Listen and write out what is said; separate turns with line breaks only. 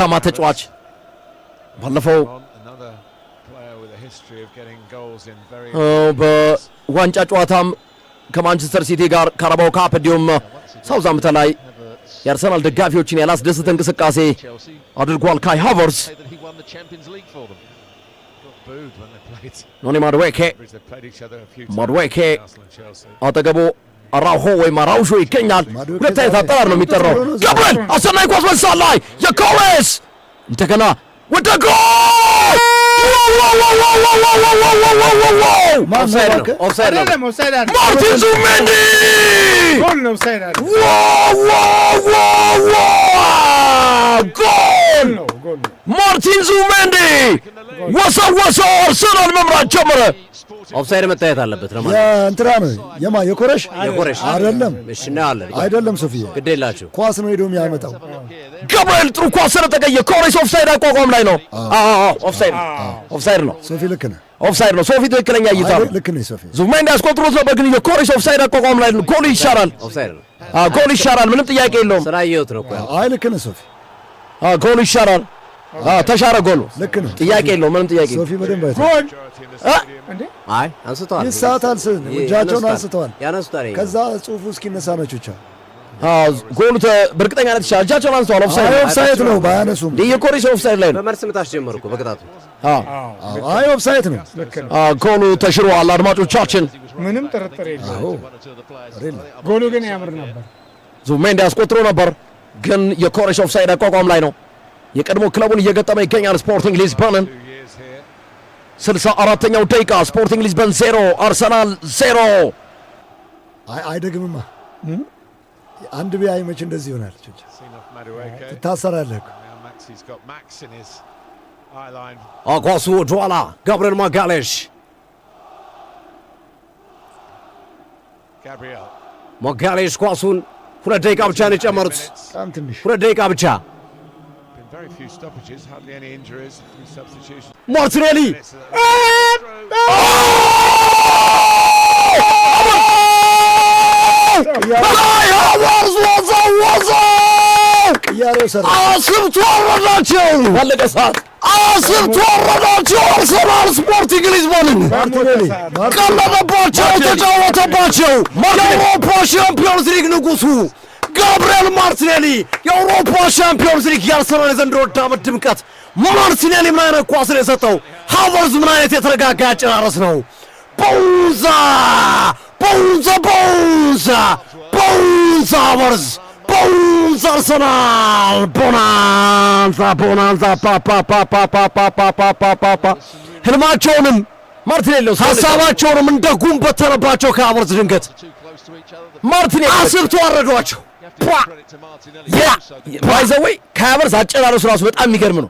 ደካማ ተጫዋች ባለፈው በዋንጫ ጨዋታም ከማንቸስተር ሲቲ ጋር ካራባው ካፕ እንዲሁም ሳውዛምፕተን ላይ የአርሰናል ደጋፊዎችን ያላስደሰተ እንቅስቃሴ አድርጓል። ካይ ሃቨርትዝ ኖኒ ማድዌኬ አጠገቡ አራውሆ ወይም አራውሾ ይገኛል። ሁለት አይነት አጠራር ነው የሚጠራው። ገብርኤል አሰናይ ኳስ በሳል ላይ የኮሬስ እንደገና ወደ ጎል ማርቲን ዙቢሜንዲ ጎል ማርቲን ዙቢሜንዲ ወሰወሰው አርሰናል መምራት ጀመረ።
ኦፍሳይድ መታየት አለበት ነው
እንትና ነው የኮረሽ አይደለም።
እሺ ነው አለ
አይደለም። ሶፊያ
ግዴላችሁ
ኳስ ነው ሄዶ የሚያመጣው።
ገብርኤል ጥሩ ኳስ ስለተቀየ ኮሬስ ኦፍሳይድ አቋቋም ላይ ነው። ኦፍሳይድ ነው።
ሶፊ ልክ ነህ።
ኦፍሳይድ ነው። ሶፊ ትክክለኛ እይታ ነው።
ልክ ነህ ሶፊ።
ዙቢሜንዲ ያስቆጥሮት ነበር ግን የኮሬስ ኦፍሳይድ አቋቋም ላይ ነው። ጎል ይሻራል።
ኦፍሳይድ ነው።
ጎል ይሻራል። ምንም ጥያቄ የለውም።
ስላየሁት ነው እኮ።
አይ ልክ ነህ ሶፊ።
ጎል ይሻራል። ተሻረ ጎሉ።
ልክ ነህ።
ጥያቄ የለውም። ምንም ጥያቄ
ሶፊ በደንብ አይተህ
እንዴ? አይ አንስተዋል።
ይሳታል። እጃቸውን አንስተዋል።
ያነሱታል።
ከዛ ጽሁፉ እስኪነሳ ነው ብቻ።
ጎሉ በእርግጠኛነት ይሻላል። እጃቸውን አንስተዋል።
ኦፍሳይድ ነው። ባያነሱም
የኮሬስ ኦፍሳይድ ላይ ነው።
በመርስ ምታሽ ጀመሩ እኮ በቅጣቱ።
አይ ኦፍሳይድ ነው።
ጎሉ ተሽሯል። አድማጮቻችን
ምንም ጥርጥር የለውም። ጎሉ ግን ያምር ነበር።
ዙቢሜንዲ አስቆጥሮ ነበር ግን የኮሬስ ኦፍሳይድ አቋቋም ላይ ነው። የቀድሞ ክለቡን እየገጠመ ይገኛል። ስፖርቲንግ ሊዝበንን 64ኛው ደቂቃ ስፖርቲንግ ሊዝበን 0 አርሰናል 0።
አይደግምማ አንድ ቢያይ መች እንደዚህ ይሆናል። ትታሰራለህ።
ኳሱ ወደኋላ ጋብርኤል ማጋሌሽ ኳሱን 2 ደቂቃ ብቻ ነው የጨመሩት። 2 ደቂቃ ብቻ። ማርቲኔሊ አስርቶ ወረዳቸው። ባለቀ ሰዓት አስርቶ ወረዳቸው። አርሰናል ስፖርቲንግ ሊዝበንን ቀለበባቸው፣ ተጫወተባቸው። የአውሮፓ ሻምፒዮንስ ሊግ ንጉሱ ጋብርኤል ማርቲኔሊ የአውሮፓ ሻምፒዮንስ ሊግ የአርሰናል የዘንድሮ ዓመት ድምቀት። ማርቲኔሊ ምን አይነት ኳስ ነው የሰጠው! ሃቨርትዝ ምን አይነት የተረጋጋ አጨራረስ ነው! ቦንዛ ሃቨርትዝ ቦንዛ አርሰናል ቦናንዛ ፓፓፓፓፓፓፓፓፓ ህልማቸውንም ማርቲኔሊ ሀሳባቸውንም እንደ ጉም በተነባቸው ከሃቨርትዝ ድንገት ማርቲኔሊ አስርቶ አረዷቸው። ባይ ዘ ዌይ ከሃቨርትዝ አጨራረሱ ራሱ በጣም የሚገርም ነው።